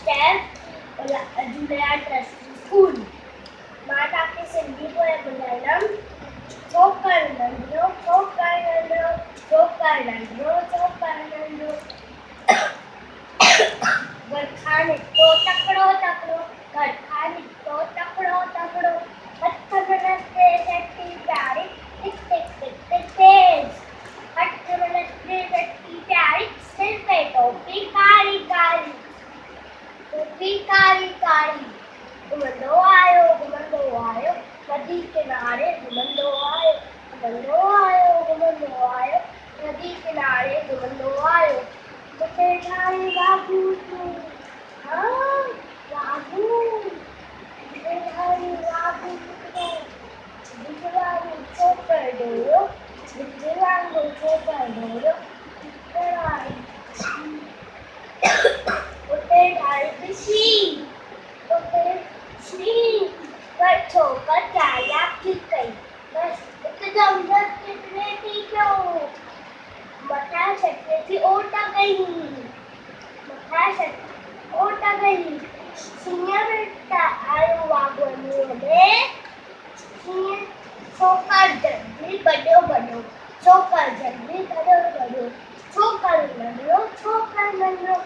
Step Jhulelal trust school. मां तव्हांखे Sindhi poem ॿुधाईंदमि। छोकर नंढड़ो छोकर नंढड़ो छोकर नंढड़ो छोकर नंढड़ो घर खां निकितो तकिड़ो तकिड़ो घर खां निकितो तकिड़ो तकिड़ो हथ में रस्ते चटी प्यारी टिक टिक टिक टिक तेज हथ में रस्ते चटी प्यारी सिर पे टोपी कारी कारी टोपी कारी कारी घुमंदो आयो नदी किनारे घुमंदो आयो नदी किनारे घुमंदो आयो उते ठाही बाबू तूं हाँ बाबू उते ठाही बाबू तूं बिजवांगु छोकर डोयो बिजवांगु छोकर डोयो उते ठाही बिशी उते श्री पर छोकर चालाक थी कई बस एकदम दस कितने थी क्यों मथा छटके थी ओटा गई सिंह बेटा आयो वागोनी में सिंह छोकर जल्दी बड़ो छोकर जल्दी बड़ो छोकर नंढड़ो